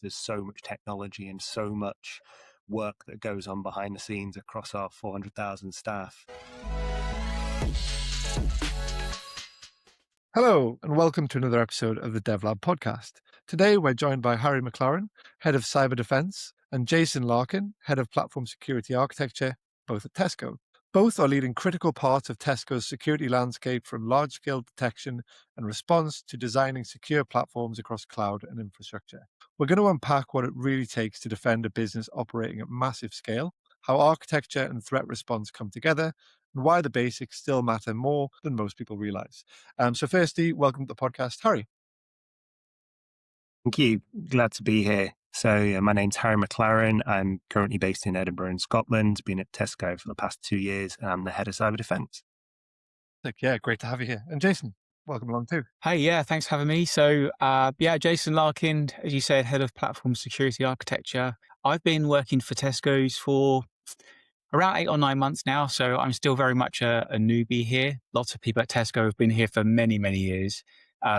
there's so much technology and so much work that goes on behind the scenes across our 400,000 staff. Hello, and welcome to another episode of the DevLab podcast. Today, we're joined by Harry McLaren, Head of Cyber Defense, and Jason Larkin, Head of Platform Security Architecture, both at Tesco. Both are leading critical parts of Tesco's security landscape, from large-scale detection and response to designing secure platforms across cloud and infrastructure. We're going to unpack what it really takes to defend a business operating at massive scale, how architecture and threat response come together, and why the basics still matter more than most people realize. So firstly, welcome to the podcast, Harry. Thank you. Glad to be here. So my name's Harry McLaren. I'm currently based in Edinburgh in Scotland, been at Tesco for the past 2 years, and I'm the Head of Cyber Defense. Yeah, great to have you here. And Jason, welcome along too. Hey, yeah, thanks for having me. So, Jason Larkin, as you said, Head of Platform Security Architecture. I've been working for Tesco's for around 8 or 9 months now, so I'm still very much a newbie here. Lots of people at Tesco have been here for many, many years.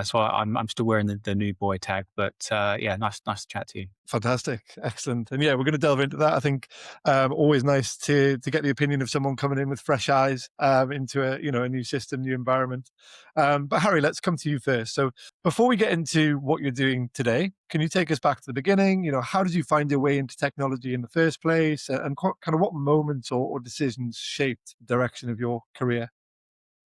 So I'm still wearing the new boy tag, but nice to chat to you. Fantastic, excellent, and yeah, we're going to delve into that. I think always nice to get the opinion of someone coming in with fresh eyes into a new system, new environment. But Harry, let's come to you first. So before we get into what you're doing today, can you take us back to the beginning? How did you find your way into technology in the first place, and kind of what moments or decisions shaped the direction of your career?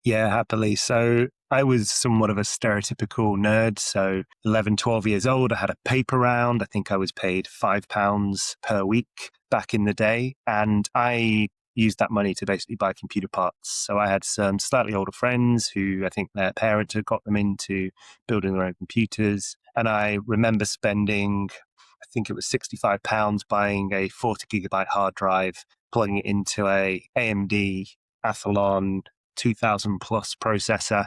Yeah, happily. So I was somewhat of a stereotypical nerd. So 11, 12 years old, I had a paper round. I think I was paid £5 per week back in the day. And I used that money to basically buy computer parts. So I had some slightly older friends who I think their parents had got them into building their own computers. And I remember spending, I think it was £65 buying a 40 gigabyte hard drive, plugging it into a AMD Athlon 2000 plus processor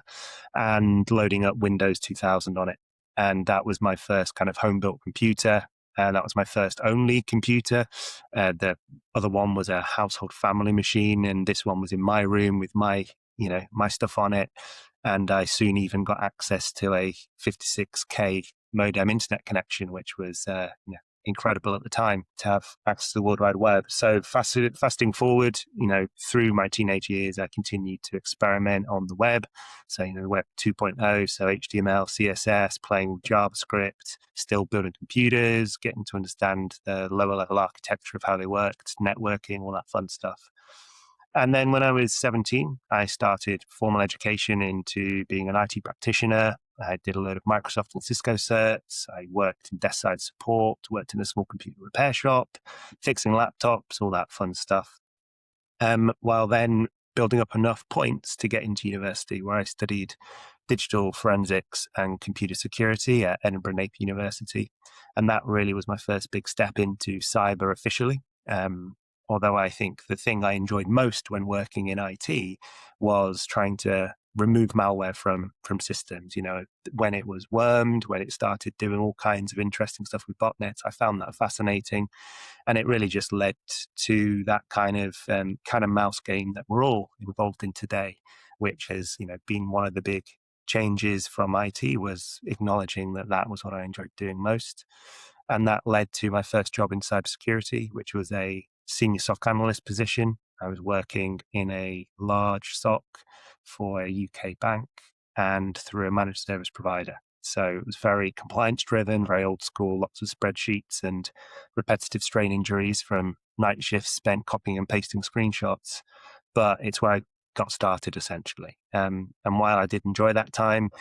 and loading up Windows 2000 on it. And that was my first kind of home built computer. And that was my first only computer. The other one was a household family machine. And this one was in my room with my stuff on it. And I soon even got access to a 56K modem internet connection, which was, incredible at the time to have access to the World Wide Web. So fasting forward, through my teenage years, I continued to experiment on the web. So, the web 2.0, so HTML, CSS, playing with JavaScript, still building computers, getting to understand the lower level architecture of how they worked, networking, all that fun stuff. And then when I was 17, I started formal education into being an IT practitioner. I did a load of Microsoft and Cisco certs. I worked in desk side support, worked in a small computer repair shop, fixing laptops, all that fun stuff. While then building up enough points to get into university, where I studied digital forensics and computer security at Edinburgh Napier University. And that really was my first big step into cyber officially. Although I think the thing I enjoyed most when working in IT was trying to remove malware from systems. When it was wormed, when it started doing all kinds of interesting stuff with botnets, I found that fascinating. And it really just led to that kind of mouse game that we're all involved in today, which has, been one of the big changes from IT, was acknowledging that was what I enjoyed doing most. And that led to my first job in cybersecurity, which was a senior SOC analyst position. I was working in a large SOC for a UK bank and through a managed service provider. So it was very compliance driven, very old school, lots of spreadsheets and repetitive strain injuries from night shifts spent copying and pasting screenshots. But it's where I got started essentially. And while I did enjoy that time,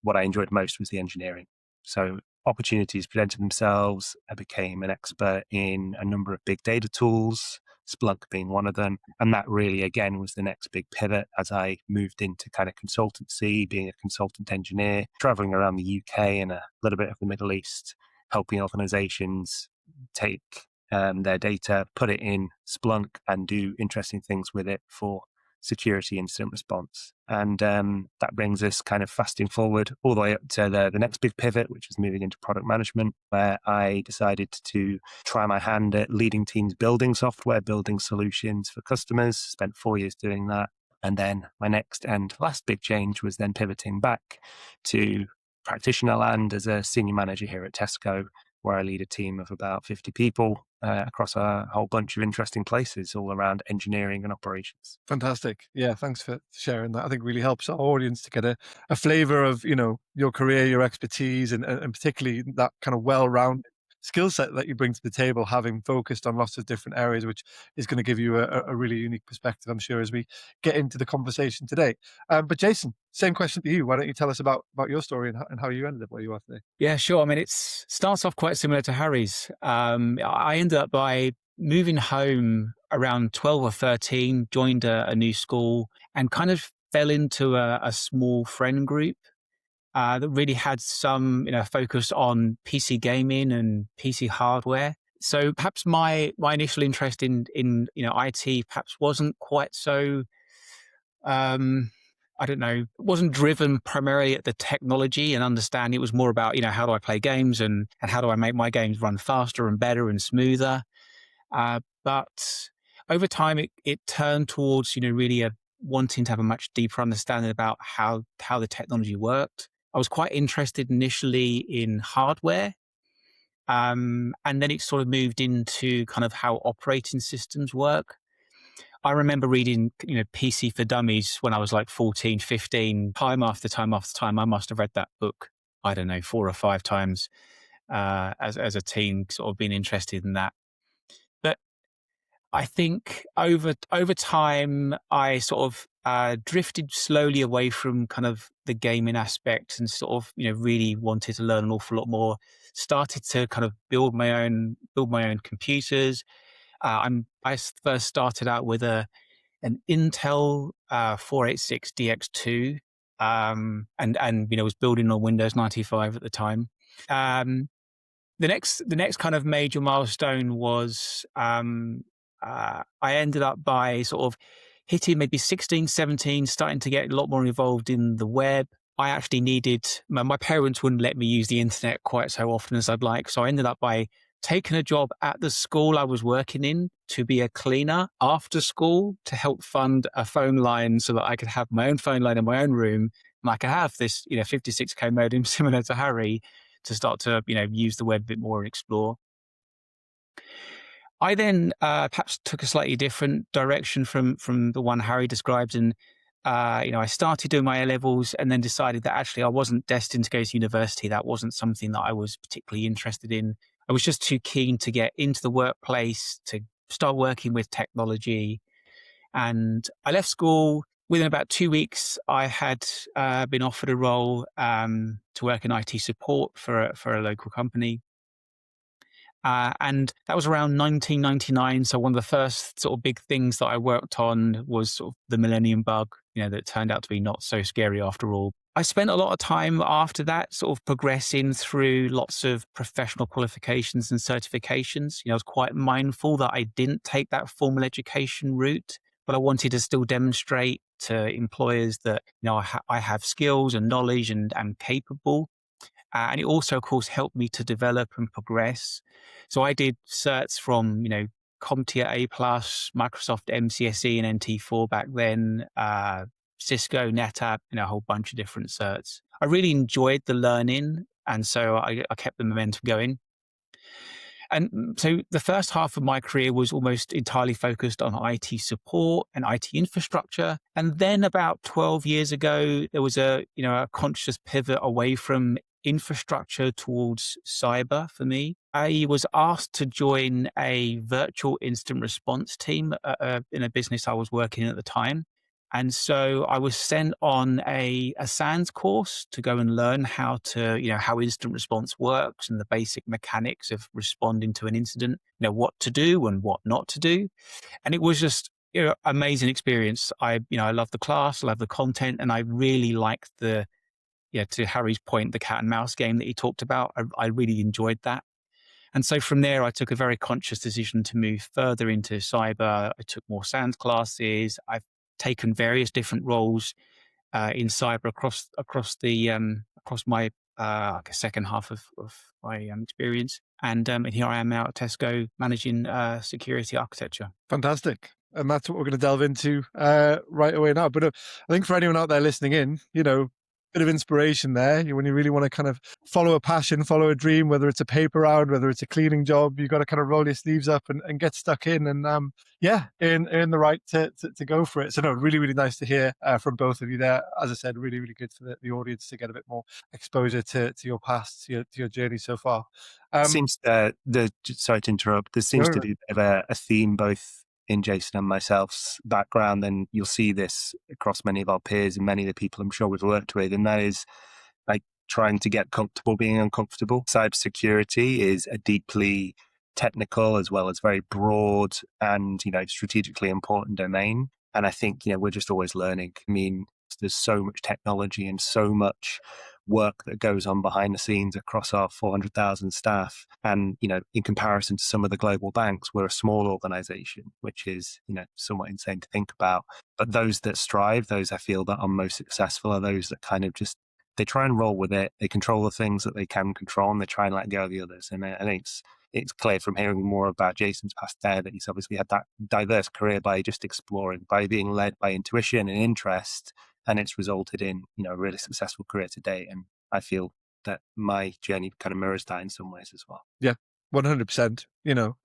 what I enjoyed most was the engineering. So opportunities presented themselves. I became an expert in a number of big data tools, Splunk being one of them. And that really, again, was the next big pivot as I moved into kind of consultancy, being a consultant engineer, traveling around the UK and a little bit of the Middle East, helping organizations take their data, put it in Splunk and do interesting things with it for security incident response. And that brings us kind of fasting forward all the way up to the next big pivot, which was moving into product management, where I decided to try my hand at leading teams building software, building solutions for customers. Spent 4 years doing that. And then my next and last big change was then pivoting back to practitioner land as a senior manager here at Tesco, where I lead a team of about 50 people across a whole bunch of interesting places all around engineering and operations. Fantastic. Yeah, thanks for sharing that. I think it really helps our audience to get a flavor of, your career, your expertise, and particularly that kind of well-rounded skill set that you bring to the table, having focused on lots of different areas, which is going to give you a really unique perspective, I'm sure, as we get into the conversation today. But Jason, same question to you. Why don't you tell us about your story and how you ended up where you are today? Yeah, sure. I mean, it starts off quite similar to Harry's. I ended up by moving home around 12 or 13, joined a new school, and kind of fell into a small friend group that really had some, focus on PC gaming and PC hardware. So perhaps my initial interest in IT perhaps wasn't quite so I don't know, it wasn't driven primarily at the technology and understanding. It was more about, how do I play games and how do I make my games run faster and better and smoother. But over time, it turned towards, really wanting to have a much deeper understanding about how the technology worked. I was quite interested initially in hardware. And then it sort of moved into kind of how operating systems work. I remember reading, PC for Dummies when I was like 14, 15, time after time after time. I must have read that book, I don't know, 4 or 5 times as a teen, sort of being interested in that. But I think over time, I sort of drifted slowly away from kind of the gaming aspect and sort of, really wanted to learn an awful lot more. Started to kind of build my own computers. I first started out with an Intel 486 DX2, and was building on Windows 95 at the time. The next kind of major milestone was I ended up by sort of hitting maybe 16, 17, starting to get a lot more involved in the web. I actually needed, my parents wouldn't let me use the internet quite so often as I'd like. So I ended up by taking a job at the school I was working in to be a cleaner after school to help fund a phone line so that I could have my own phone line in my own room. And I could have this, 56K modem similar to Harry to start to, use the web a bit more and explore. I then perhaps took a slightly different direction from the one Harry describes. And, I started doing my A-levels and then decided that actually I wasn't destined to go to university. That wasn't something that I was particularly interested in. I was just too keen to get into the workplace, to start working with technology. And I left school. Within about 2 weeks, I had been offered a role to work in IT support for a local company. And that was around 1999. So one of the first sort of big things that I worked on was sort of the Millennium Bug, that turned out to be not so scary after all. I spent a lot of time after that sort of progressing through lots of professional qualifications and certifications. I was quite mindful that I didn't take that formal education route, but I wanted to still demonstrate to employers that, I have skills and knowledge and am capable. And it also, of course, helped me to develop and progress. So I did certs from, CompTIA A+, Microsoft MCSE and NT4 back then, Cisco, NetApp, a whole bunch of different certs. I really enjoyed the learning, and so I kept the momentum going. And so the first half of my career was almost entirely focused on IT support and IT infrastructure. And then about 12 years ago, there was a conscious pivot away from infrastructure towards cyber for me. I was asked to join a virtual incident response team in a business I was working in at the time. And so I was sent on a SANS course to go and learn how incident response works and the basic mechanics of responding to an incident, what to do and what not to do. And it was just, amazing experience. I love the class, I love the content, and I really liked to Harry's point, the cat and mouse game that he talked about. I really enjoyed that. And so from there, I took a very conscious decision to move further into cyber. I took more SANS classes. I've taken various different roles in cyber across my second half of my experience. And here I am now at Tesco managing security architecture. Fantastic. And that's what we're going to delve into right away now. But I think for anyone out there listening in, bit of inspiration there. When you really want to kind of follow a passion, follow a dream, whether it's a paper round, whether it's a cleaning job, you've got to kind of roll your sleeves up and get stuck in and earn the right to go for it. So no, really, really nice to hear from both of you there. As I said, really, really good for the audience to get a bit more exposure to your past, to your journey so far. Seems sorry to interrupt. There seems to be a bit of a theme both in Jason and myself's background, and you'll see this across many of our peers and many of the people I'm sure we've worked with, and that is like trying to get comfortable being uncomfortable. Cybersecurity is a deeply technical as well as very broad and, strategically important domain. And I think, we're just always learning. I mean, there's so much technology and so much work that goes on behind the scenes across our 400,000 staff. And, in comparison to some of the global banks, we're a small organization, which is, somewhat insane to think about. But those that strive, those I feel that are most successful are those that kind of just, they try and roll with it. They control the things that they can control and they try and let go of the others. And I think it's clear from hearing more about Jason's past there that he's obviously had that diverse career by just exploring, by being led by intuition and interest. And it's resulted in, a really successful career today. And I feel that my journey kind of mirrors that in some ways as well. Yeah, 100%,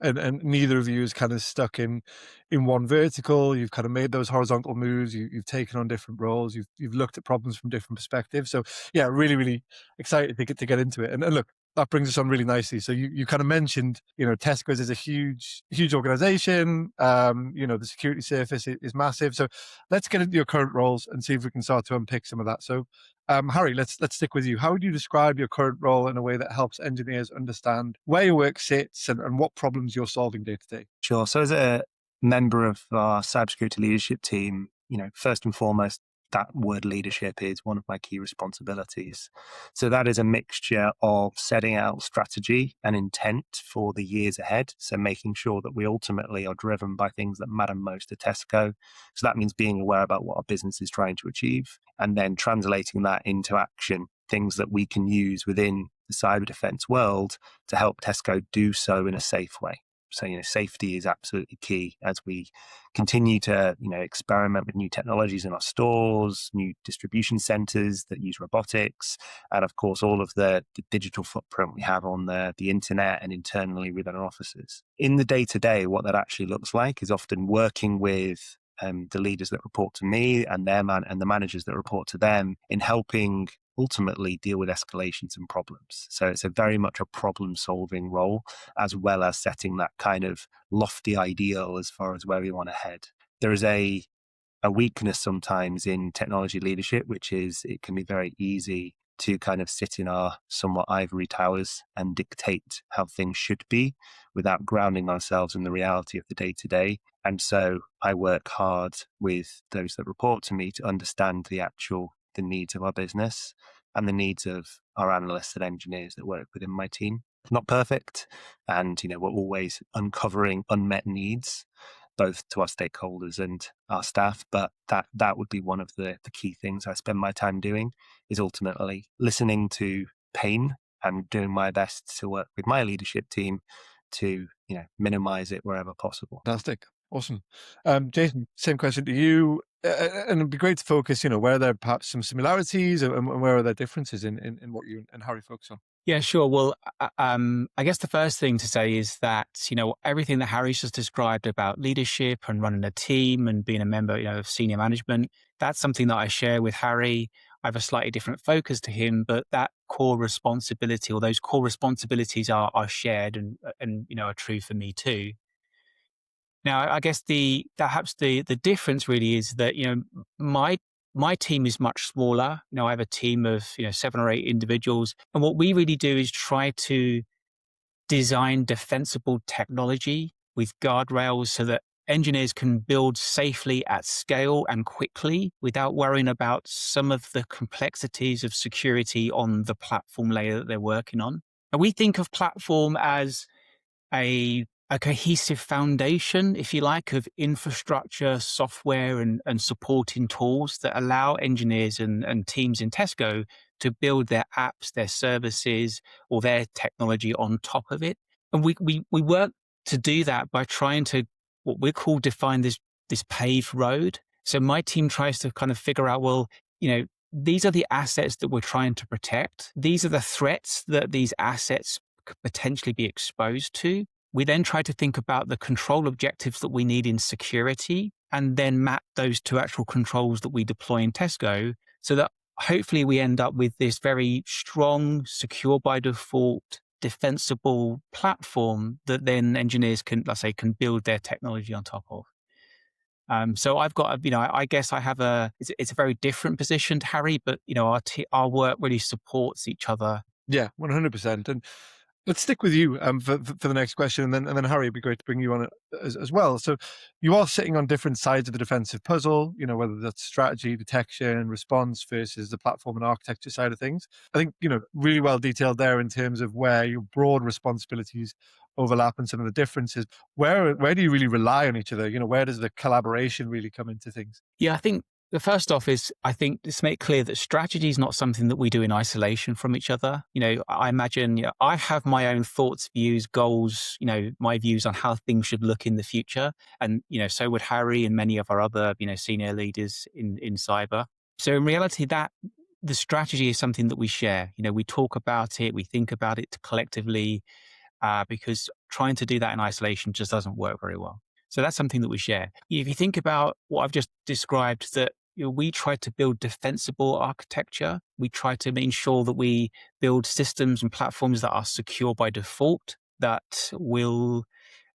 and neither of you is kind of stuck in one vertical. You've kind of made those horizontal moves. You've taken on different roles. You've looked at problems from different perspectives. So yeah, really, really excited to get into it. And look, that brings us on really nicely. So you kind of mentioned, Tesco's is a huge organization. The security surface is massive. So let's get into your current roles and see if we can start to unpick some of that. So Harry, let's stick with you. How would you describe your current role in a way that helps engineers understand where your work sits and what problems you're solving day to day? Sure. So as a member of our cybersecurity leadership team, first and foremost, that word leadership is one of my key responsibilities. So that is a mixture of setting out strategy and intent for the years ahead. So making sure that we ultimately are driven by things that matter most to Tesco. So that means being aware about what our business is trying to achieve and then translating that into action, things that we can use within the cyber defense world to help Tesco do so in a safe way. So, safety is absolutely key as we continue to, experiment with new technologies in our stores, new distribution centers that use robotics, and of course, all of the digital footprint we have on the internet and internally within our offices. In the day-to-day, what that actually looks like is often working with the leaders that report to me and and the managers that report to them in helping ultimately deal with escalations and problems. So it's a very much a problem-solving role, as well as setting that kind of lofty ideal as far as where we want to head. There is a weakness sometimes in technology leadership, which is it can be very easy to kind of sit in our somewhat ivory towers and dictate how things should be without grounding ourselves in the reality of the day-to-day. And so I work hard with those that report to me to understand the needs of our business and the needs of our analysts and engineers that work within my team. Not perfect. And, we're always uncovering unmet needs, both to our stakeholders and our staff. But that would be one of the key things I spend my time doing is ultimately listening to pain and doing my best to work with my leadership team to, minimize it wherever possible. Fantastic. Awesome. Jason, same question to you. And it'd be great to focus, where are there perhaps some similarities and where are there differences in what you and Harry focus on? Yeah, sure. Well, I guess the first thing to say is that, everything that Harry's just described about leadership and running a team and being a member, of senior management, that's something that I share with Harry. I have a slightly different focus to him, but that core responsibility or those core responsibilities are shared and are true for me too. Now, I guess perhaps the difference really is that, my team is much smaller. I have a team of, 7 or 8 individuals. And what we really do is try to design defensible technology with guardrails so that engineers can build safely at scale and quickly without worrying about some of the complexities of security on the platform layer that they're working on. And we think of platform as a cohesive foundation, if you like, of infrastructure, software, and supporting tools that allow engineers and teams in Tesco to build their apps, their services, or their technology on top of it. And we work to do that by trying to, what we call, define this paved road. So my team tries to kind of figure out, well, these are the assets that we're trying to protect. These are the threats that these assets could potentially be exposed to. We then try to think about the control objectives that we need in security and then map those to actual controls that we deploy in Tesco so that hopefully we end up with this very strong, secure by default, defensible platform that then engineers can, let's say, can build their technology on top of. So I've got, I guess I have it's a very different position to Harry, but, our work really supports each other. Yeah, 100%. And let's stick with you for the next question, and then Harry, it'd be great to bring you on it as well. So you are sitting on different sides of the defensive puzzle, whether that's strategy, detection, response versus the platform and architecture side of things. I think, really well detailed there in terms of where your broad responsibilities overlap and some of the differences. Where do you really rely on each other? Where does the collaboration really come into things? Yeah, I think the first off is, I think, just make clear that strategy is not something that we do in isolation from each other. I imagine I have my own thoughts, views, goals, my views on how things should look in the future. And, so would Harry and many of our other, senior leaders in cyber. So in reality, that the strategy is something that we share. We talk about it, we think about it collectively, because trying to do that in isolation just doesn't work very well. So that's something that we share. If you think about what I've just described, that we try to build defensible architecture. We try to ensure that we build systems and platforms that are secure by default, that will,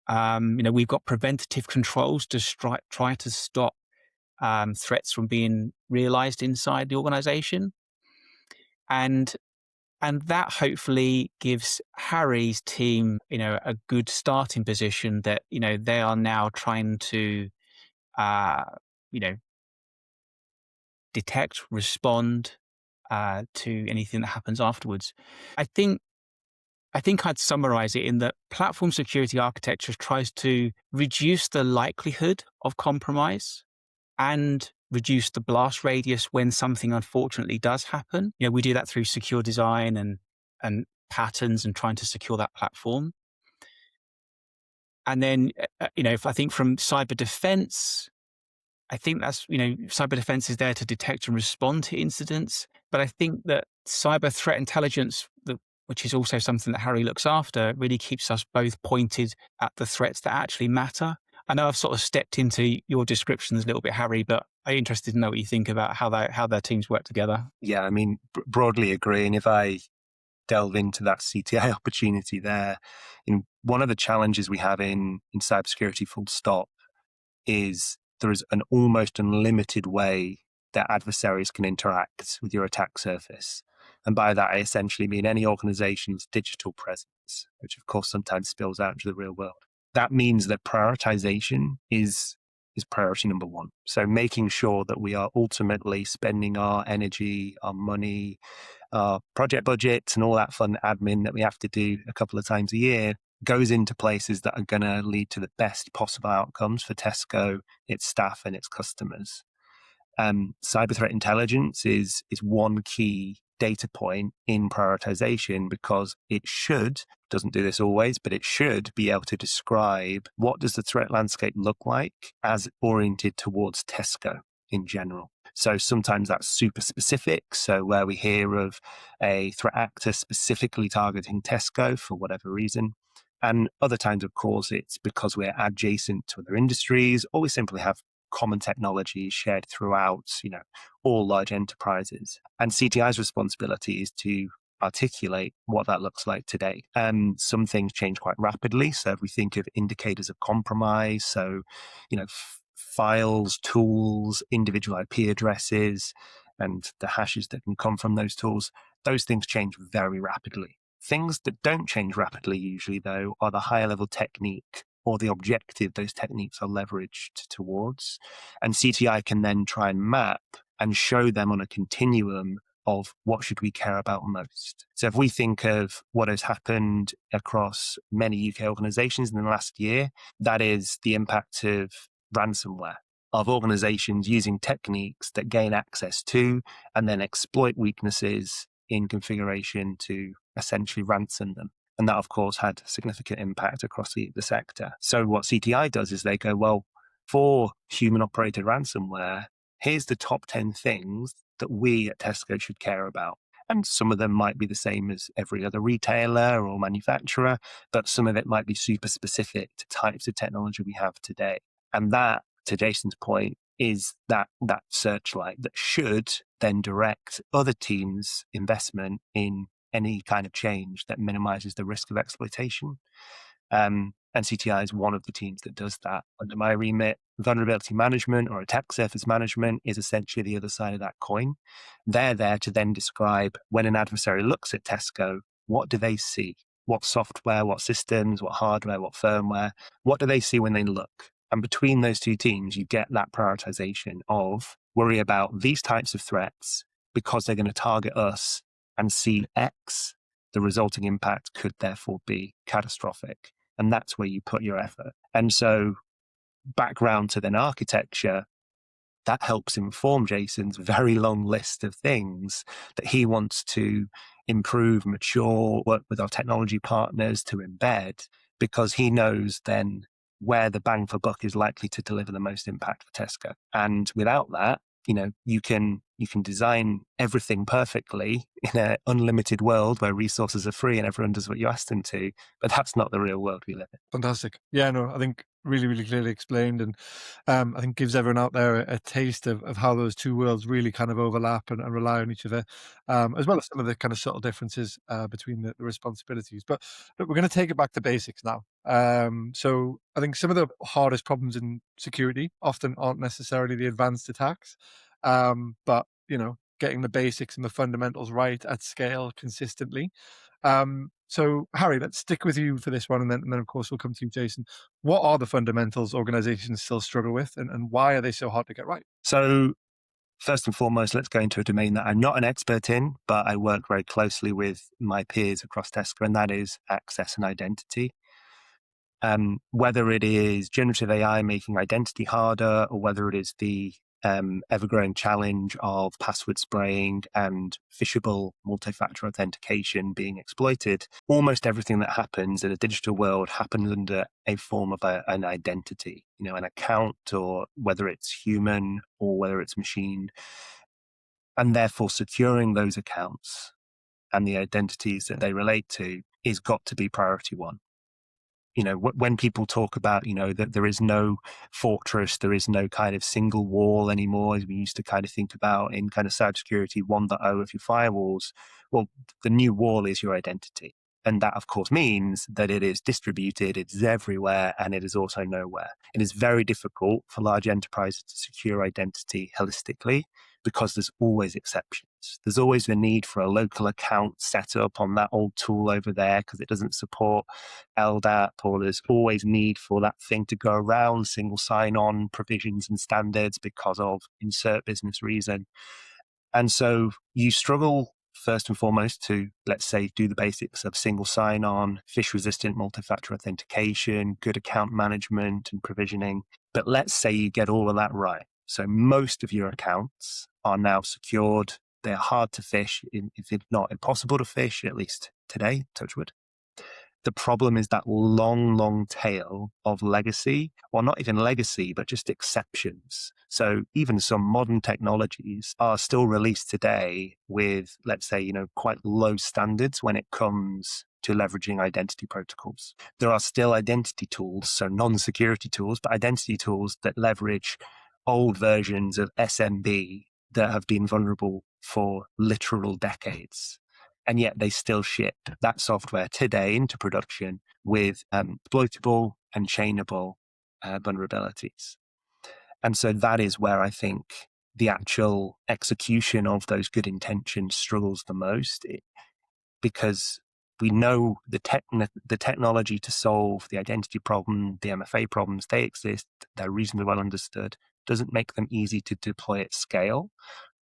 we've got preventative controls to try to stop threats from being realized inside the organization. And that hopefully gives Harry's team, a good starting position that, they are now trying to, detect, respond to anything that happens afterwards. I think I'd summarize it in that platform security architecture tries to reduce the likelihood of compromise and reduce the blast radius when something unfortunately does happen. We do that through secure design and patterns and trying to secure that platform. And then, if I think from cyber defense, I think that's, cyber defense is there to detect and respond to incidents. But I think that cyber threat intelligence, which is also something that Harry looks after, really keeps us both pointed at the threats that actually matter. I know I've sort of stepped into your descriptions a little bit, Harry, but I'm interested to know what you think about how their teams work together. Yeah, I mean, broadly agree. And if I delve into that CTI opportunity there, one of the challenges we have in cybersecurity full stop is there is an almost unlimited way that adversaries can interact with your attack surface. And by that, I essentially mean any organization's digital presence, which of course sometimes spills out into the real world. That means that prioritization is priority number one. So making sure that we are ultimately spending our energy, our money, our project budgets and all that fun admin that we have to do a couple of times a year goes into places that are going to lead to the best possible outcomes for Tesco, its staff and its customers. Cyber threat intelligence is one key data point in prioritization because it doesn't do this always, but it should be able to describe what does the threat landscape look like as oriented towards Tesco in general. So sometimes that's super specific. So where we hear of a threat actor specifically targeting Tesco for whatever reason. And other times, of course, it's because we're adjacent to other industries, or we simply have common technologies shared throughout, all large enterprises. And CTI's responsibility is to articulate what that looks like today. Some things change quite rapidly. So if we think of indicators of compromise, so, files, tools, individual IP addresses, and the hashes that can come from those tools, those things change very rapidly. Things that don't change rapidly usually, though, are the higher level technique or the objective those techniques are leveraged towards. And CTI can then try and map and show them on a continuum of what should we care about most. So if we think of what has happened across many UK organizations in the last year, that is the impact of ransomware, of organizations using techniques that gain access to and then exploit weaknesses in configuration to essentially ransom them. And that, of course, had significant impact across the sector. So what CTI does is they go, well, for human-operated ransomware, here's the top 10 things that we at Tesco should care about. And some of them might be the same as every other retailer or manufacturer, but some of it might be super specific to types of technology we have today. And that, to Jason's point, is that searchlight that should then direct other teams' investment in any kind of change that minimizes the risk of exploitation. And CTI is one of the teams that does that. Under my remit, vulnerability management or attack surface management is essentially the other side of that coin. They're there to then describe when an adversary looks at Tesco, what do they see? What software, what systems, what hardware, what firmware, what do they see when they look? And between those two teams, you get that prioritization of worry about these types of threats because they're going to target us and see X. The resulting impact could therefore be catastrophic. And that's where you put your effort. And so background to then architecture, that helps inform Jason's very long list of things that he wants to improve, mature, work with our technology partners to embed, because he knows then where the bang for buck is likely to deliver the most impact for Tesco. And without that, you can design everything perfectly in an unlimited world where resources are free and everyone does what you ask them to, but that's not the real world we live in. Fantastic. Yeah, no, I think really, really clearly explained, and I think gives everyone out there a taste of how those two worlds really kind of overlap and rely on each other, as well as some of the kind of subtle differences between the responsibilities. But look, we're going to take it back to basics now. So I think some of the hardest problems in security often aren't necessarily the advanced attacks, but getting the basics and the fundamentals right at scale consistently. So Harry, let's stick with you for this one, and then of course we'll come to you, Jason. What are the fundamentals organizations still struggle with, and why are they so hard to get right? So first and foremost, let's go into a domain that I'm not an expert in, but I work very closely with my peers across Tesco, and that is access and identity. Whether it is generative AI making identity harder, or whether it is the ever-growing challenge of password spraying and phishable multi-factor authentication being exploited, almost everything that happens in a digital world happens under a form of an identity, an account, or whether it's human or whether it's machine. And therefore, securing those accounts and the identities that they relate to is got to be priority one. When people talk about, that there is no fortress, there is no kind of single wall anymore, as we used to kind of think about in kind of cybersecurity 1.0 of your firewalls, well, the new wall is your identity. And that, of course, means that it is distributed, it's everywhere, and it is also nowhere. It is very difficult for large enterprises to secure identity holistically because there's always exceptions. There's always the need for a local account set up on that old tool over there because it doesn't support LDAP, or there's always need for that thing to go around single sign-on provisions and standards because of insert business reason. And so you struggle first and foremost to, let's say, do the basics of single sign-on, phish-resistant multi-factor authentication, good account management and provisioning. But let's say you get all of that right. So most of your accounts are now secured. They're hard to phish, if it's not impossible to phish, at least today, touch wood. The problem is that long, long tail of legacy, or not even legacy, but just exceptions. So even some modern technologies are still released today with, let's say, quite low standards when it comes to leveraging identity protocols. There are still identity tools, so non-security tools, but identity tools that leverage old versions of SMB that have been vulnerable for literal decades. And yet they still ship that software today into production with exploitable and chainable vulnerabilities. And so that is where I think the actual execution of those good intentions struggles the most, because we know the technology to solve the identity problem, the MFA problems, they exist, they're reasonably well understood, doesn't make them easy to deploy at scale.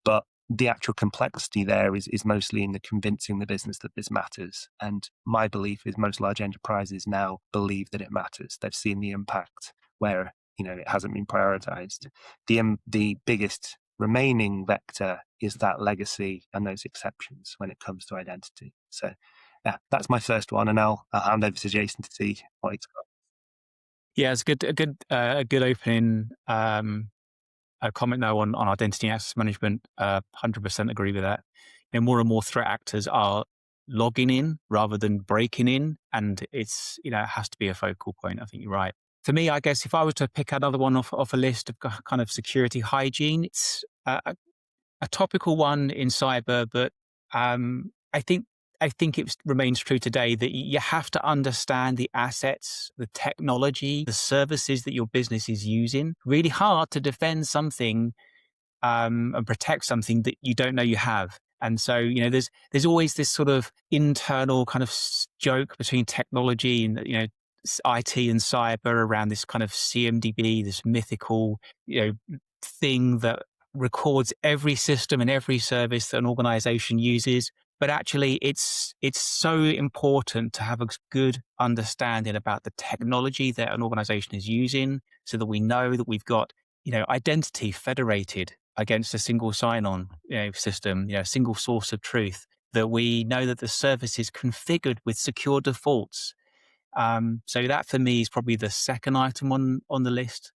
But the actual complexity there is mostly in the convincing the business that this matters. And my belief is most large enterprises now believe that it matters. They've seen the impact where, it hasn't been prioritized. The biggest remaining vector is that legacy and those exceptions when it comes to identity. So yeah, that's my first one. And I'll hand over to Jason to see what he's got. Yeah, it's a good opening a comment though on identity and access management. 100% agree with that. More and more threat actors are logging in rather than breaking in, and it's it has to be a focal point. I think you're right. For me, I guess if I was to pick another one off a list of kind of security hygiene, it's a topical one in cyber, but I think it remains true today that you have to understand the assets, the technology, the services that your business is using. Really hard to defend something and protect something that you don't know you have. And so, there's always this sort of internal kind of joke between technology and, IT and cyber around this kind of CMDB, this mythical, thing that records every system and every service that an organization uses. But actually, it's so important to have a good understanding about the technology that an organization is using so that we know that we've got, identity federated against a single sign-on system, a single source of truth, that we know that the service is configured with secure defaults. So that for me is probably the second item on the list.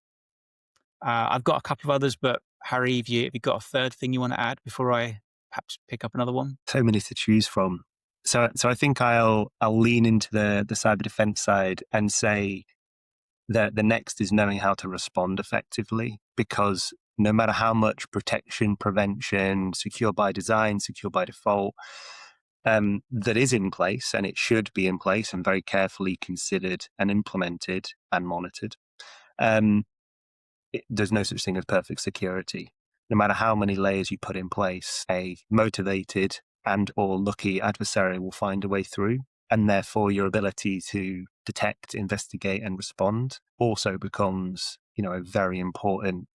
I've got a couple of others, but Harry, have you got a third thing you want to add before I perhaps pick up another one? So many to choose from. So I think I'll lean into the cyber defense side and say that the next is knowing how to respond effectively, because no matter how much protection, prevention, secure by design, secure by default, that is in place, and it should be in place and very carefully considered and implemented and monitored. There's no such thing as perfect security. No matter how many layers you put in place, a motivated and or lucky adversary will find a way through. And therefore your ability to detect, investigate and respond also becomes, a very important,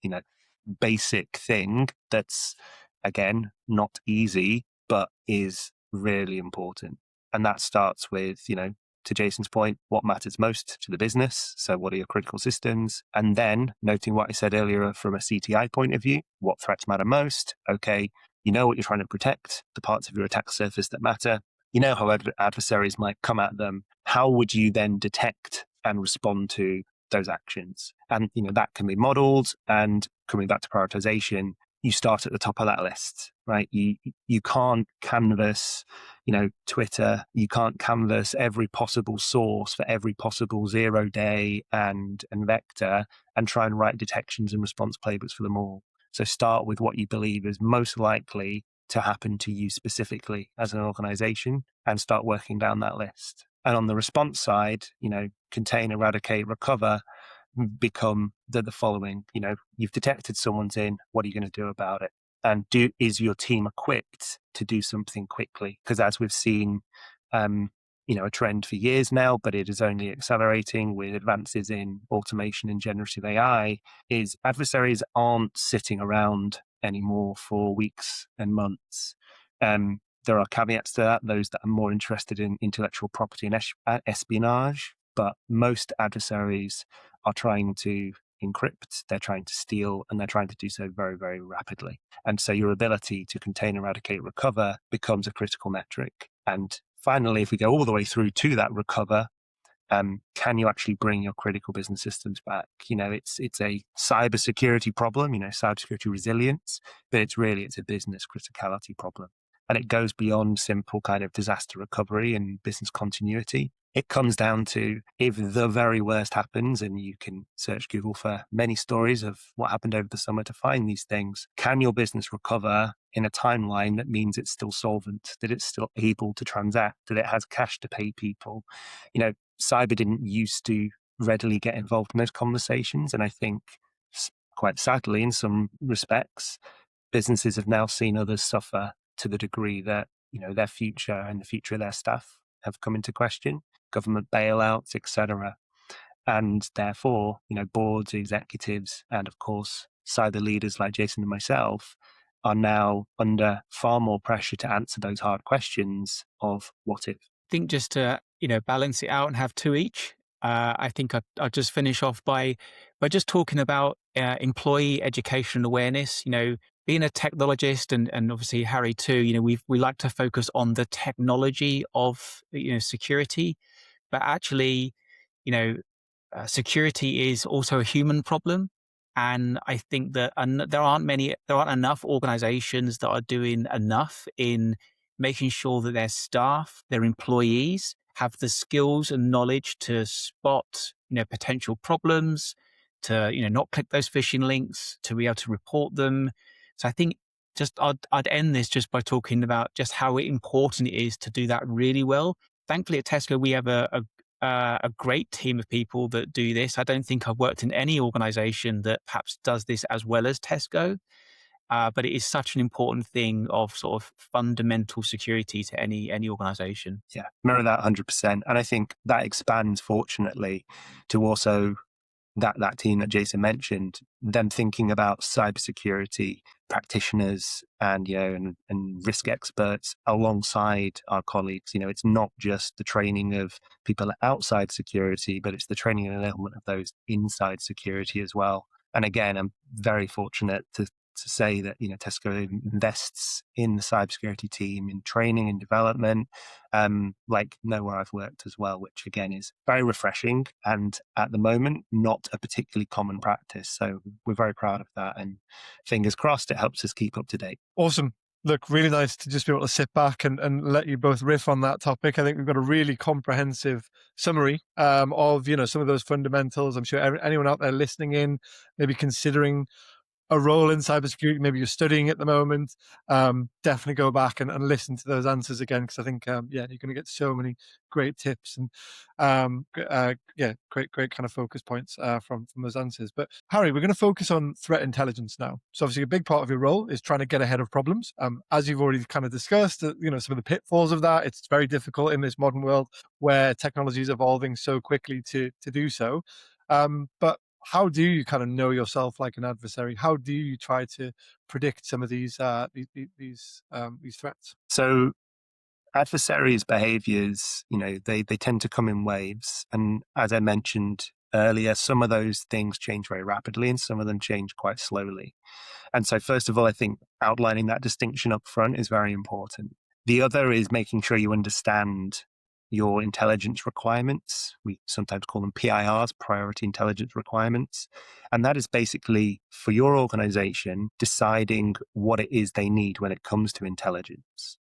basic thing that's, again, not easy, but is really important. And that starts with, to Jason's point, what matters most to the business. So what are your critical systems? And then noting what I said earlier from a CTI point of view, what threats matter most? Okay, you know what you're trying to protect, the parts of your attack surface that matter. You know how adversaries might come at them. How would you then detect and respond to those actions? And, that can be modeled. And coming back to prioritization, you start at the top of that list, right? You can't canvas, Twitter. You can't canvas every possible source for every possible 0 day and vector and try and write detections and response playbooks for them all. So start with what you believe is most likely to happen to you specifically as an organization and start working down that list. And on the response side, contain, eradicate, recover become the following. You've detected someone's in, what are you going to do about it? And is your team equipped to do something quickly? Because as we've seen, a trend for years now, but it is only accelerating with advances in automation and generative AI, is adversaries aren't sitting around anymore for weeks and months. There are caveats to that, those that are more interested in intellectual property and espionage, but most adversaries are trying to encrypt, they're trying to steal, and they're trying to do so very, very rapidly. And so your ability to contain, eradicate, recover becomes a critical metric. And finally, if we go all the way through to that recover, can you actually bring your critical business systems back? It's a cybersecurity problem, cybersecurity resilience, but it's a business criticality problem. And it goes beyond simple kind of disaster recovery and business continuity. It comes down to, if the very worst happens, and you can search Google for many stories of what happened over the summer to find these things, can your business recover in a timeline that means it's still solvent, that it's still able to transact, that it has cash to pay people? Cyber didn't used to readily get involved in those conversations. And I think, quite sadly, in some respects, businesses have now seen others suffer to the degree that, their future and the future of their staff have come into question, government bailouts, etc. And therefore, boards, executives, and of course, cyber leaders like Jason and myself are now under far more pressure to answer those hard questions of what if. I think just to, balance it out and have two each, I think I'll just finish off by just talking about employee education and awareness. Being a technologist and obviously Harry too, we like to focus on the technology of, security, but actually, security is also a human problem. And I think that there aren't enough organizations that are doing enough in making sure that their staff, their employees have the skills and knowledge to spot, potential problems, to, not click those phishing links, to be able to report them. So I think I'd end this just by talking about just how important it is to do that really well. Thankfully at Tesco, we have a great team of people that do this. I don't think I've worked in any organization that perhaps does this as well as Tesco. But it is such an important thing of sort of fundamental security to any organization. Yeah, mirror that 100%. And I think that expands, fortunately, to also that team that Jason mentioned, them thinking about cybersecurity practitioners and and risk experts alongside our colleagues. It's not just the training of people outside security, but it's the training and element of those inside security as well. And again, I'm very fortunate to say that Tesco invests in the cybersecurity team in training and development, like nowhere I've worked as well, which again is very refreshing and at the moment not a particularly common practice. So we're very proud of that, and fingers crossed it helps us keep up to date. Awesome. Look, really nice to just be able to sit back and let you both riff on that topic. I think we've got a really comprehensive summary of some of those fundamentals. I'm sure anyone out there listening in, maybe considering a role in cybersecurity, maybe you're studying at the moment, definitely go back and listen to those answers again, because I think, you're going to get so many great tips and, great kind of focus points from those answers. But Harry, we're going to focus on threat intelligence now. So obviously a big part of your role is trying to get ahead of problems. As you've already kind of discussed, some of the pitfalls of that. It's very difficult in this modern world where technology is evolving so quickly to do so. But how do you kind of know yourself like an adversary? How do you try to predict some of these threats? So adversaries' behaviors, they tend to come in waves. And as I mentioned earlier, some of those things change very rapidly and some of them change quite slowly. And so first of all, I think outlining that distinction up front is very important. The other is making sure you understand your intelligence requirements. We sometimes call them PIRs, priority intelligence requirements. And that is basically for your organization deciding what it is they need when it comes to intelligence.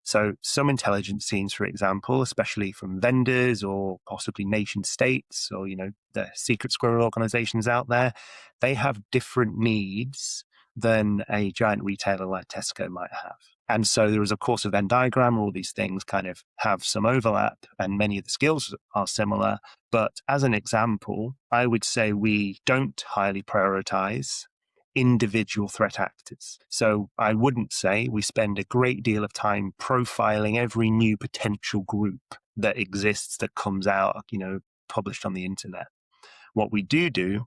So some intelligence teams, for example, especially from vendors or possibly nation states or, the secret squirrel organizations out there, they have different needs than a giant retailer like Tesco might have. And so there is, of course, a Venn diagram. All these things kind of have some overlap and many of the skills are similar. But as an example, I would say we don't highly prioritize individual threat actors. So I wouldn't say we spend a great deal of time profiling every new potential group that exists that comes out, published on the internet. What we do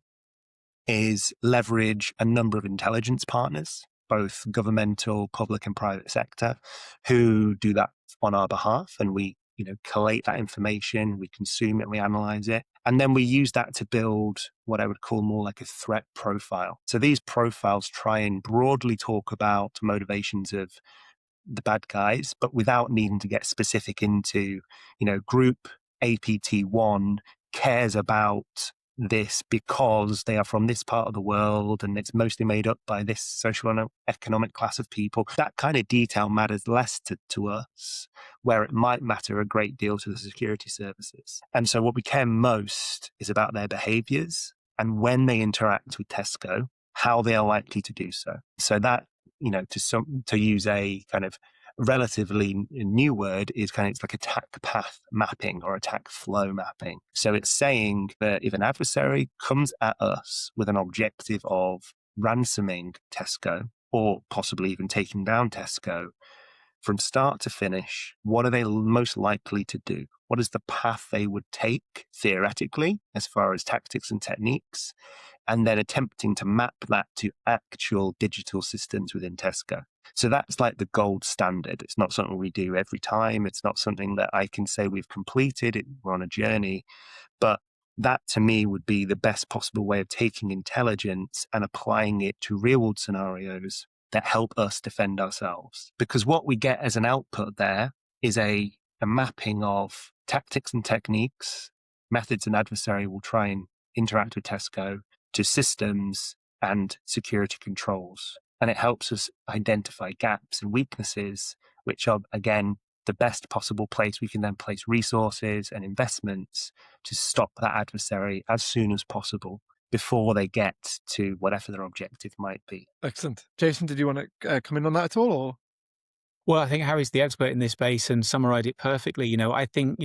is leverage a number of intelligence partners, both governmental, public and private sector, who do that on our behalf. And we, collate that information, we consume it, we analyze it. And then we use that to build what I would call more like a threat profile. So these profiles try and broadly talk about motivations of the bad guys, but without needing to get specific into, group APT1 cares about this because they are from this part of the world and it's mostly made up by this social and economic class of people. That kind of detail matters less to us, where it might matter a great deal to the security services. And so what we care most is about their behaviors and when they interact with Tesco, how they are likely to do so. So that, to use a kind of relatively new word is it's like attack path mapping or attack flow mapping. So it's saying that if an adversary comes at us with an objective of ransoming Tesco or possibly even taking down Tesco, from start to finish, what are they most likely to do? What is the path they would take theoretically as far as tactics and techniques? And then attempting to map that to actual digital systems within Tesco. So that's like the gold standard. It's not something we do every time. It's not something that I can say we've completed. We're on a journey. But that to me would be the best possible way of taking intelligence and applying it to real world scenarios that help us defend ourselves. Because what we get as an output there is a mapping of tactics and techniques, methods an adversary will try and interact with Tesco, to systems and security controls. And it helps us identify gaps and weaknesses, which are, again, the best possible place we can then place resources and investments to stop that adversary as soon as possible before they get to whatever their objective might be. Excellent. Jason, did you want to come in on that at all? Or? Well, I think Harry's the expert in this space and summarized it perfectly. I think,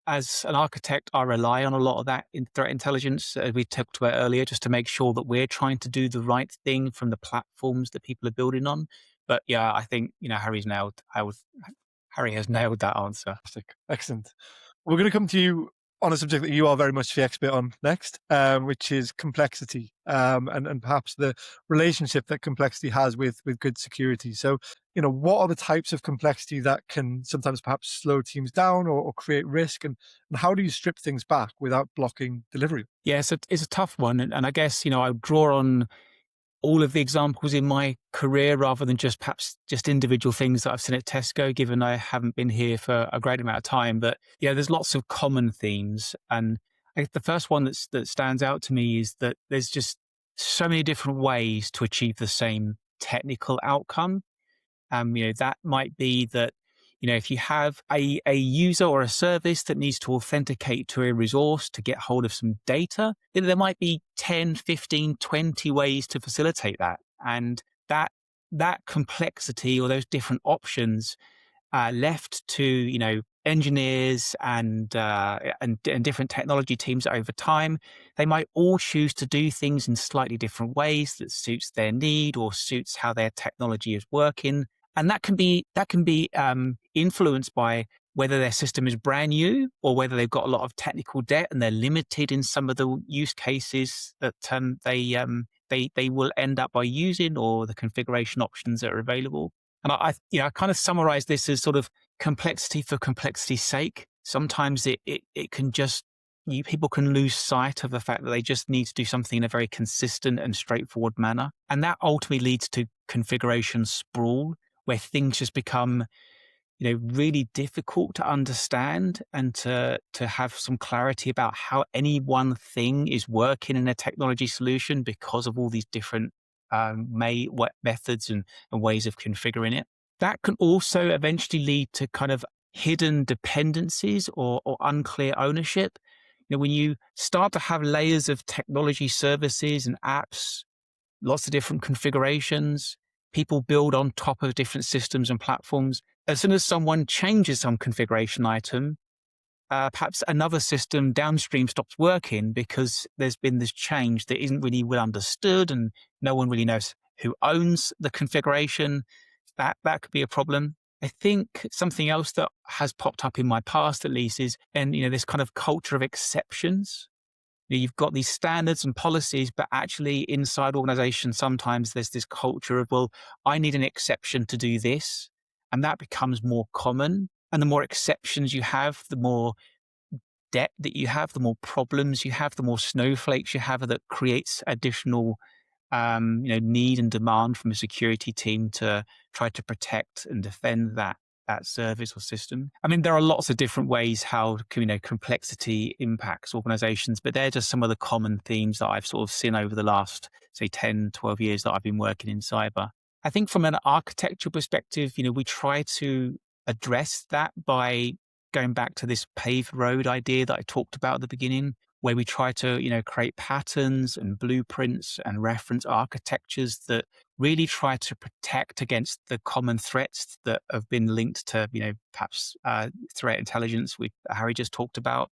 as an architect, I rely on a lot of that in threat intelligence, as we talked about earlier, just to make sure that we're trying to do the right thing from the platforms that people are building on. But yeah, I think, Harry has nailed that answer. Excellent. We're going to come to you on a subject that you are very much the expert on next, which is complexity, and perhaps the relationship that complexity has with good security. So, what are the types of complexity that can sometimes perhaps slow teams down or create risk, and how do you strip things back without blocking delivery? Yeah, so it's a tough one. And I guess, I draw on all of the examples in my career rather than perhaps individual things that I've seen at Tesco, given I haven't been here for a great amount of time. But yeah, there's lots of common themes. And I guess the first one that stands out to me is that there's just so many different ways to achieve the same technical outcome. That might be that, if you have a user or a service that needs to authenticate to a resource to get hold of some data, there might be 10, 15, 20 ways to facilitate that. And that complexity or those different options left to, engineers and different technology teams over time, they might all choose to do things in slightly different ways that suits their need or suits how their technology is working. And that can be influenced by whether their system is brand new or whether they've got a lot of technical debt and they're limited in some of the use cases that they will end up by using, or the configuration options that are available. And I kind of summarize this as sort of complexity for complexity's sake. Sometimes it can just, people can lose sight of the fact that they just need to do something in a very consistent and straightforward manner. And that ultimately leads to configuration sprawl, where things just become, really difficult to understand and to have some clarity about how any one thing is working in a technology solution because of all these different methods and ways of configuring it. That can also eventually lead to kind of hidden dependencies or unclear ownership. When you start to have layers of technology services and apps, lots of different configurations, people build on top of different systems and platforms. As soon as someone changes some configuration item, perhaps another system downstream stops working because there's been this change that isn't really well understood and no one really knows who owns the configuration. That could be a problem. I think something else that has popped up in my past, at least, is this kind of culture of exceptions. You've got these standards and policies, but actually inside organizations, sometimes there's this culture of, well, I need an exception to do this. And that becomes more common. And the more exceptions you have, the more debt that you have, the more problems you have, the more snowflakes you have, that creates additional need and demand from a security team to try to protect and defend that service or system. I mean, there are lots of different ways how complexity impacts organizations, but they're just some of the common themes that I've sort of seen over the last, say, 10, 12 years that I've been working in cyber. I think from an architectural perspective, we try to address that by going back to this paved road idea that I talked about at the beginning, where we try to, create patterns and blueprints and reference architectures that really try to protect against the common threats that have been linked to, perhaps threat intelligence Harry just talked about.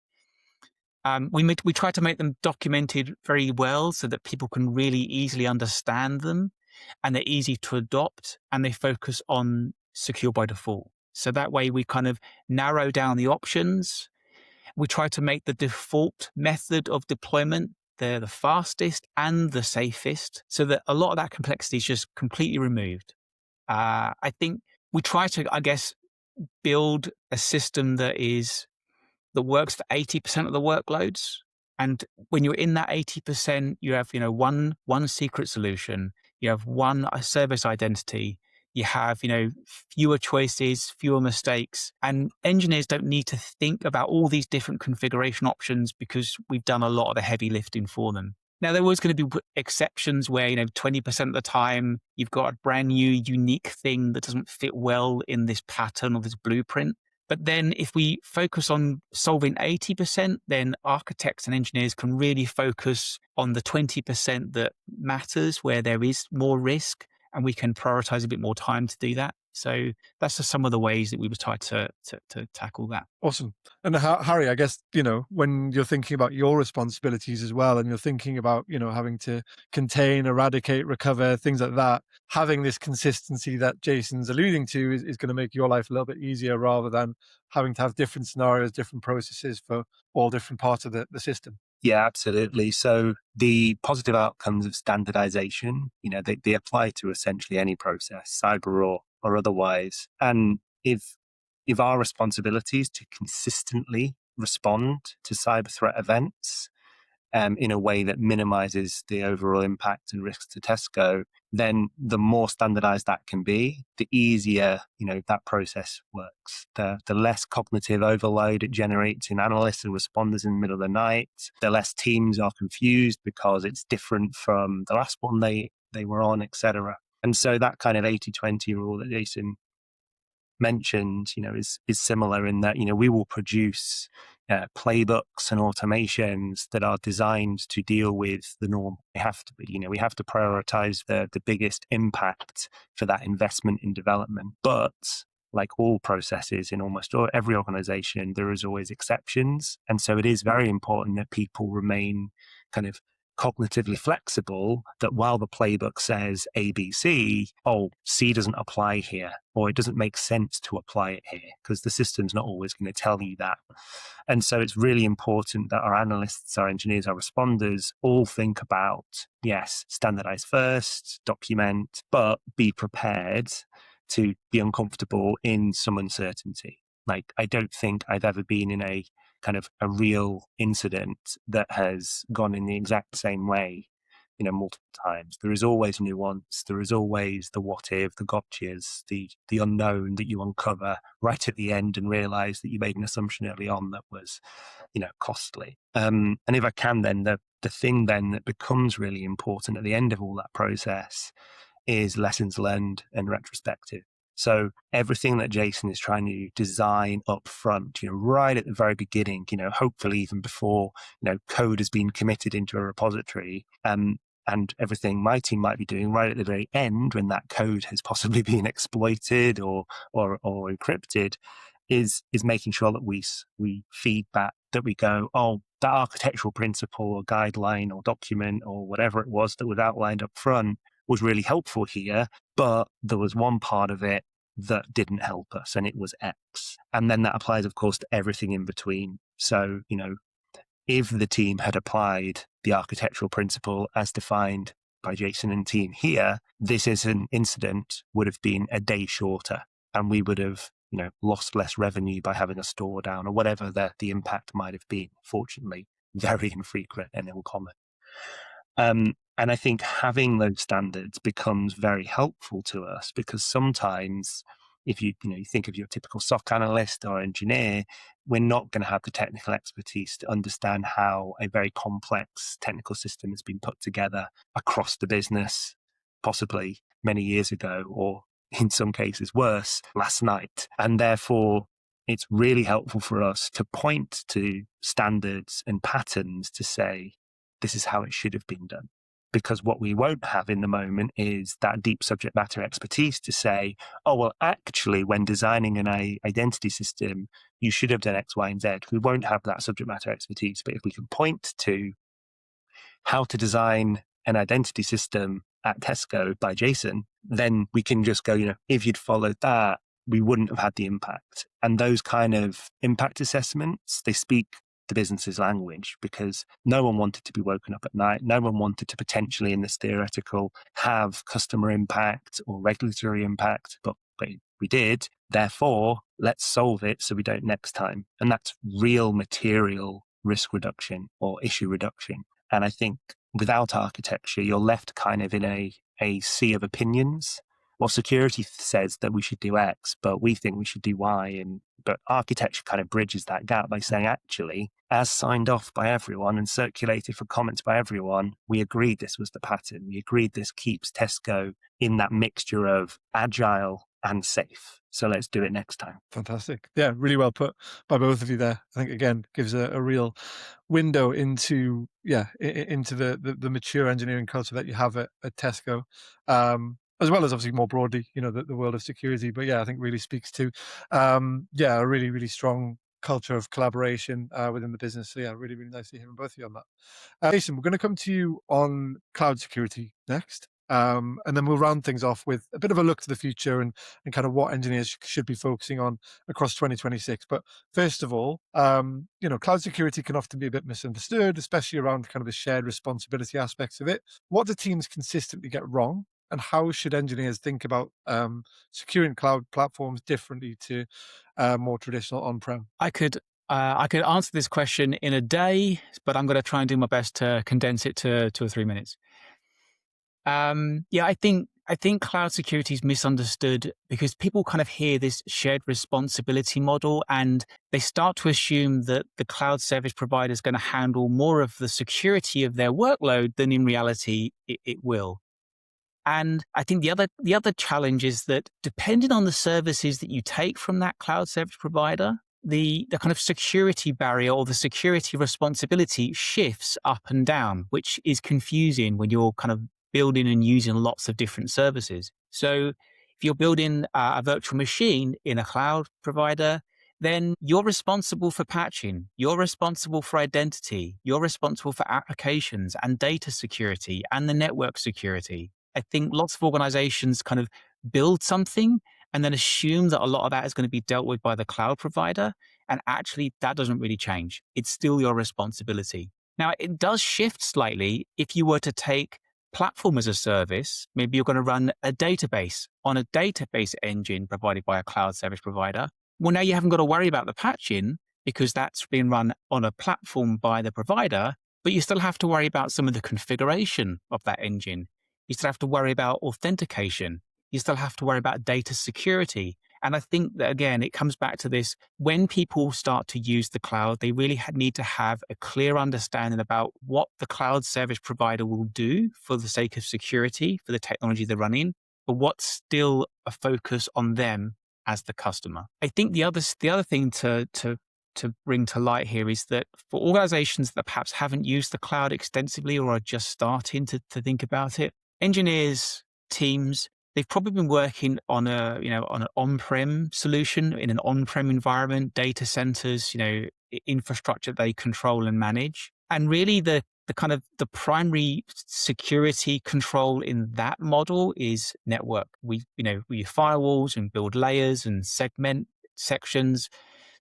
We try to make them documented very well so that people can really easily understand them and they're easy to adopt and they focus on secure by default. So that way we kind of narrow down the options. We try to make the default method of deployment the fastest and the safest so that a lot of that complexity is just completely removed. I think we try to, build a system that works for 80% of the workloads. And when you're in that 80%, you have, one secret solution, you have one service identity, you have, fewer choices, fewer mistakes, and engineers don't need to think about all these different configuration options because we've done a lot of the heavy lifting for them. Now, there was going to be exceptions where, 20% of the time you've got a brand new, unique thing that doesn't fit well in this pattern or this blueprint. But then if we focus on solving 80%, then architects and engineers can really focus on the 20% that matters, where there is more risk, and we can prioritize a bit more time to do that. So that's just some of the ways that we would try to tackle that. Awesome. And Harry, I guess, when you're thinking about your responsibilities as well, and you're thinking about, having to contain, eradicate, recover, things like that, having this consistency that Jason's alluding to is going to make your life a little bit easier, rather than having to have different scenarios, different processes for all different parts of the system. Yeah, absolutely. So the positive outcomes of standardization, they apply to essentially any process, cyber or otherwise. And if our responsibility is to consistently respond to cyber threat events in a way that minimizes the overall impact and risks to Tesco, then the more standardized that can be, the easier, that process works. The less cognitive overload it generates in analysts and responders in the middle of the night, the less teams are confused because it's different from the last one they were on, etc. And so that kind of 80-20 rule that Jason mentioned, is similar in that, we will produce playbooks and automations that are designed to deal with the norm. We have to be, we have to prioritize the biggest impact for that investment in development. But like all processes in almost every organization, there is always exceptions. And so it is very important that people remain kind of cognitively flexible, that while the playbook says ABC, C doesn't apply here, or it doesn't make sense to apply it here, because the system's not always going to tell you that. And so it's really important that our analysts, our engineers, our responders all think about, yes, standardize first, document, but be prepared to be uncomfortable in some uncertainty. Like, I don't think I've ever been in a kind of a real incident that has gone in the exact same way, multiple times. There is always nuance. There is always the what if, the gotchas, the unknown that you uncover right at the end and realize that you made an assumption early on that was, costly. And if I can, then the thing then that becomes really important at the end of all that process is lessons learned and retrospective. So everything that Jason is trying to design up front, right at the very beginning, hopefully even before, code has been committed into a repository, and everything my team might be doing right at the very end when that code has possibly been exploited or encrypted, is making sure that we feed back, that we go, that architectural principle or guideline or document or whatever it was that was outlined up front was really helpful here, but there was one part of it that didn't help us, and it was X. And then that applies, of course, to everything in between. So, if the team had applied the architectural principle as defined by Jason and team here, this is an incident would have been a day shorter, and we would have, lost less revenue by having a store down, or whatever the impact might have been. Fortunately, very infrequent and uncommon. And I think having those standards becomes very helpful to us, because sometimes if you think of your typical SOC analyst or engineer, we're not going to have the technical expertise to understand how a very complex technical system has been put together across the business, possibly many years ago, or in some cases worse, last night. And therefore, it's really helpful for us to point to standards and patterns to say, this is how it should have been done. Because what we won't have in the moment is that deep subject matter expertise to say, actually, when designing an identity system, you should have done X, Y, and Z. We won't have that subject matter expertise. But if we can point to how to design an identity system at Tesco by Jason, then we can just go, if you'd followed that, we wouldn't have had the impact. And those kind of impact assessments, they speak the business's language, because no one wanted to be woken up at night. No one wanted to potentially, in this theoretical, have customer impact or regulatory impact, but we did. Therefore, let's solve it so we don't next time. And that's real material risk reduction or issue reduction. And I think without architecture, you're left kind of in a sea of opinions. Well, security says that we should do X, but we think we should do Y, and But architecture kind of bridges that gap by saying, actually, as signed off by everyone and circulated for comments by everyone, we agreed this was the pattern. We agreed this keeps Tesco in that mixture of agile and safe. So let's do it next time. Fantastic. Yeah, really well put by both of you there. I think, again, gives a real window into, into the mature engineering culture that you have at Tesco, as well as obviously more broadly, the world of security. But yeah, I think really speaks to, a really, really strong culture of collaboration within the business. So yeah, really, really nice to hear from both of you on that. Jason, we're going to come to you on cloud security next. And then we'll round things off with a bit of a look to the future and kind of what engineers should be focusing on across 2026. But first of all, cloud security can often be a bit misunderstood, especially around kind of the shared responsibility aspects of it. What do teams consistently get wrong? And how should engineers think about securing cloud platforms differently to more traditional on-prem? I could answer this question in a day, but I'm going to try and do my best to condense it to 2 or 3 minutes. I think cloud security is misunderstood because people kind of hear this shared responsibility model and they start to assume that the cloud service provider is going to handle more of the security of their workload than in reality it will. And I think the other challenge is that depending on the services that you take from that cloud service provider, the kind of security barrier or the security responsibility shifts up and down, which is confusing when you're kind of building and using lots of different services. So if you're building a virtual machine in a cloud provider, then you're responsible for patching, you're responsible for identity, you're responsible for applications and data security and the network security. I think lots of organizations kind of build something and then assume that a lot of that is going to be dealt with by the cloud provider. And actually, that doesn't really change. It's still your responsibility. Now, it does shift slightly if you were to take platform as a service. Maybe you're going to run a database on a database engine provided by a cloud service provider. Well, now you haven't got to worry about the patching because that's being run on a platform by the provider, but you still have to worry about some of the configuration of that engine. You still have to worry about authentication. You still have to worry about data security. And I think that, again, it comes back to this. When people start to use the cloud, they really need to have a clear understanding about what the cloud service provider will do for the sake of security, for the technology they're running, but what's still a focus on them as the customer. I think the other thing to bring to light here is that for organizations that perhaps haven't used the cloud extensively or are just starting to think about it, engineers, teams, they've probably been working on on an on-prem solution in an on-prem environment, data centers, infrastructure they control and manage. And really the kind of the primary security control in that model is network. We use firewalls and build layers and segment sections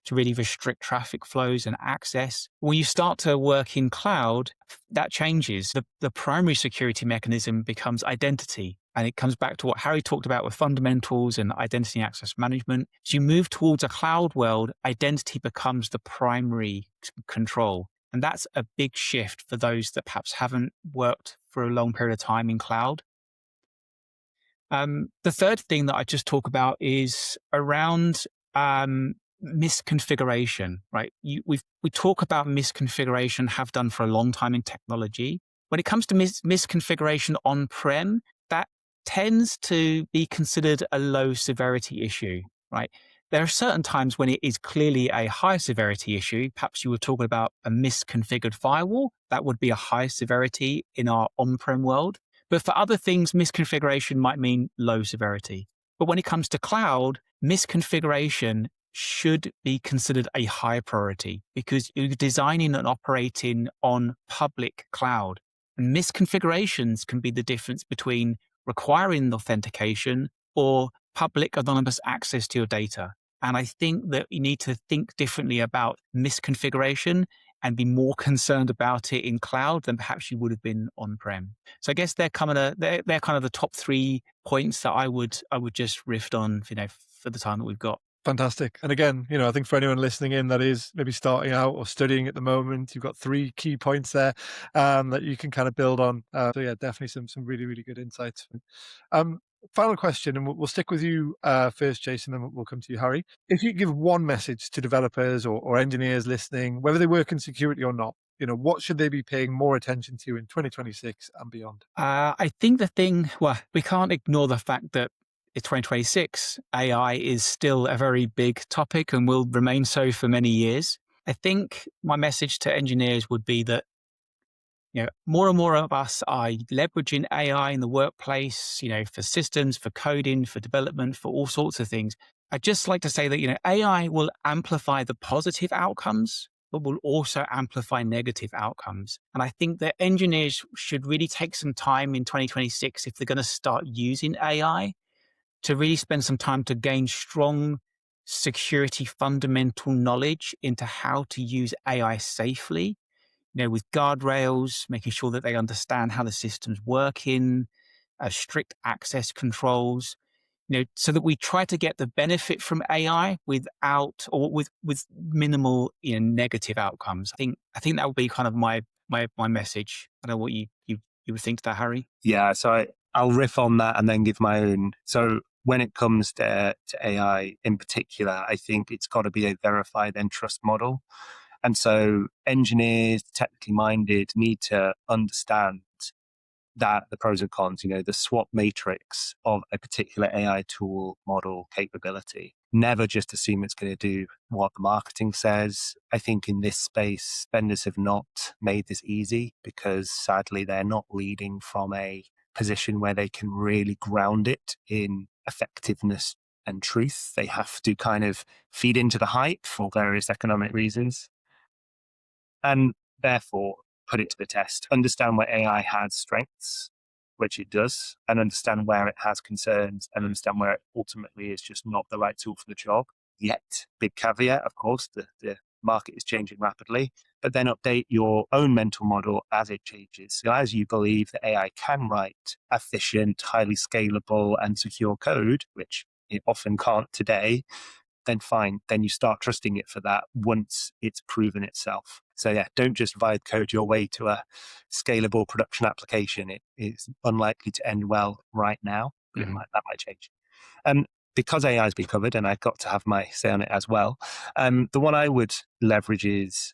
to really restrict traffic flows and access. When you start to work in cloud, that changes. The primary security mechanism becomes identity. And it comes back to what Harry talked about with fundamentals and identity and access management. As you move towards a cloud world, identity becomes the primary control. And that's a big shift for those that perhaps haven't worked for a long period of time in cloud. The third thing that I just talk about is around misconfiguration, right? We talk about misconfiguration, have done for a long time in technology. When it comes to misconfiguration on-prem, that tends to be considered a low severity issue, right? There are certain times when it is clearly a high severity issue. Perhaps you were talking about a misconfigured firewall. That would be a high severity in our on-prem world. But for other things, misconfiguration might mean low severity. But when it comes to cloud, misconfiguration should be considered a high priority because you're designing and operating on public cloud. And misconfigurations can be the difference between requiring authentication or public anonymous access to your data. And I think that you need to think differently about misconfiguration and be more concerned about it in cloud than perhaps you would have been on-prem. So I guess they're kind of the top 3 points that I would just riff on, for the time that we've got. Fantastic. And again, I think for anyone listening in that is maybe starting out or studying at the moment, you've got 3 key points there that you can kind of build on. So yeah, definitely some really, really good insights. Final question, and we'll stick with you first, Jason, then we'll come to you, Harry. If you could give one message to developers or engineers listening, whether they work in security or not, what should they be paying more attention to in 2026 and beyond? I think we can't ignore the fact that it's 2026. AI is still a very big topic and will remain so for many years. I think my message to engineers would be that more and more of us are leveraging AI in the workplace, for systems, for coding, for development, for all sorts of things. I'd just like to say that, AI will amplify the positive outcomes, but will also amplify negative outcomes. And I think that engineers should really take some time in 2026, if they're going to start using AI, to really spend some time to gain strong security fundamental knowledge into how to use AI safely, with guardrails, making sure that they understand how the system's working, strict access controls, so that we try to get the benefit from AI without or with minimal, negative outcomes. I think that would be kind of my message. I don't know what you would think to that, Harry. Yeah, so I'll riff on that and then give my own. So when it comes to AI in particular, I think it's got to be a verify then trust model. And so engineers, technically minded, need to understand that the pros and cons, the SWOT matrix of a particular AI tool, model, capability. Never just assume it's going to do what the marketing says. I think in this space, vendors have not made this easy because sadly they're not leading from a position where they can really ground it in effectiveness and truth. They have to kind of feed into the hype for various economic reasons. And therefore, put it to the test. Understand where AI has strengths, which it does, and understand where it has concerns, and understand where it ultimately is just not the right tool for the job. Yet, big caveat, of course, the market is changing rapidly, but then update your own mental model as it changes. So as you believe that AI can write efficient, highly scalable, and secure code, which it often can't today, then fine. Then you start trusting it for that once it's proven itself. So yeah, don't just vibe code your way to a scalable production application. It is unlikely to end well right now, but that might change. Because AI has been covered, and I've got to have my say on it as well, the one I would leverage is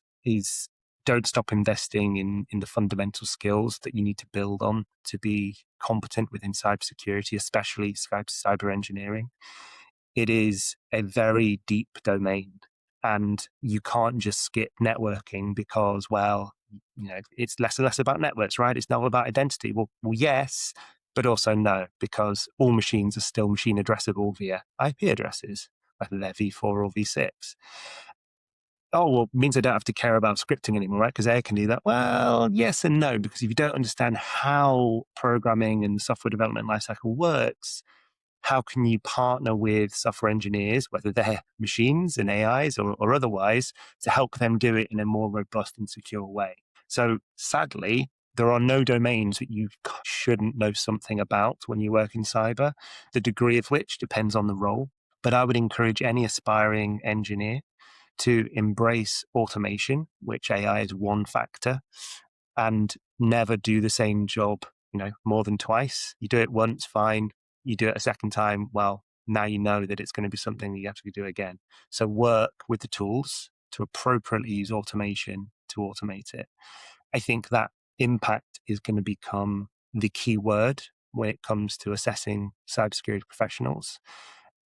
don't stop investing in the fundamental skills that you need to build on to be competent within cybersecurity, especially cyber engineering. It is a very deep domain, and you can't just skip networking because, it's less and less about networks, right? It's not all about identity. Well, yes, but also no, because all machines are still machine addressable via IP addresses, whether they're v4 or v6. Oh, well, it means I don't have to care about scripting anymore, right? Because AI can do that. Well, yes and no, because if you don't understand how programming and software development lifecycle works, how can you partner with software engineers, whether they're machines and AIs or otherwise, to help them do it in a more robust and secure way? So sadly, there are no domains that you shouldn't know something about when you work in cyber, the degree of which depends on the role. But I would encourage any aspiring engineer to embrace automation, which AI is one factor, and never do the same job, more than twice. You do it once, fine. You do it a second time, well, now you know that it's going to be something that you have to do again. So work with the tools to appropriately use automation to automate it. I think that impact is going to become the key word when it comes to assessing cybersecurity professionals,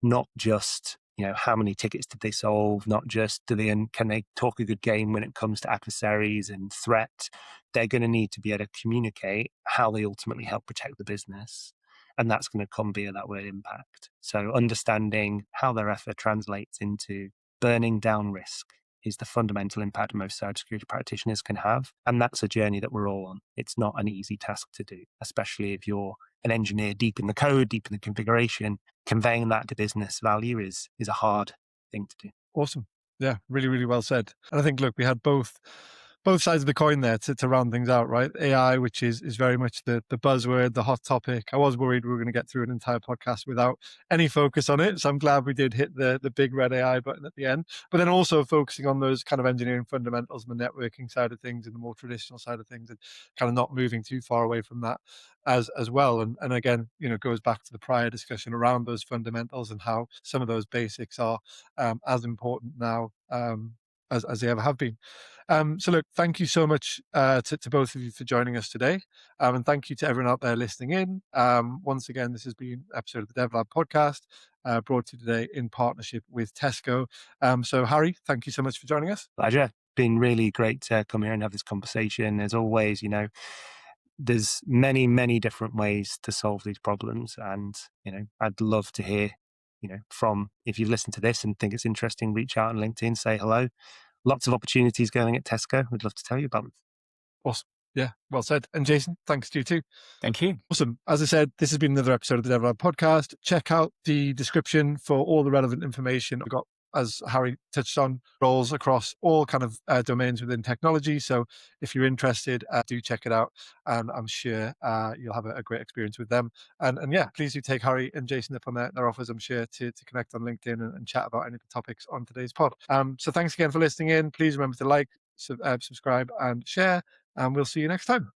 not just how many tickets did they solve, not just can they talk a good game when it comes to adversaries and threat. They're going to need to be able to communicate how they ultimately help protect the business. And that's going to come via that word impact. So understanding how their effort translates into burning down risk is the fundamental impact most cybersecurity practitioners can have. And that's a journey that we're all on. It's not an easy task to do, especially if you're an engineer deep in the code, deep in the configuration. Conveying that to business value is a hard thing to do. Awesome. Yeah, really, really well said. And I think, look, we had both both sides of the coin there to round things out, right? AI, which is very much the buzzword, the hot topic. I was worried we were going to get through an entire podcast without any focus on it. So I'm glad we did hit the big red AI button at the end. But then also focusing on those kind of engineering fundamentals and the networking side of things and the more traditional side of things, and kind of not moving too far away from that as well. And again, goes back to the prior discussion around those fundamentals and how some of those basics are as important now as they ever have been. So look, thank you so much to both of you for joining us today. And thank you to everyone out there listening in. Once again, this has been an episode of the DevLab podcast, brought to you today in partnership with Tesco. So Harry, thank you so much for joining us. Pleasure. Been really great to come here and have this conversation. As always, there's many, many different ways to solve these problems. And, I'd love to hear, from, if you've listened to this and think it's interesting, reach out on LinkedIn, say hello. Lots of opportunities going at Tesco. We'd love to tell you about them. Awesome. Yeah, well said. And Jason, thanks to you too. Thank you. Awesome. As I said, this has been another episode of the DevLab podcast. Check out the description for all the relevant information. We've got, as Harry touched on, roles across all kind of domains within technology. So if you're interested, do check it out. And I'm sure you'll have a great experience with them. And yeah, please do take Harry and Jason up on their offers, I'm sure, to connect on LinkedIn and chat about any of the topics on today's pod. So thanks again for listening in. Please remember to like, subscribe and share. And we'll see you next time.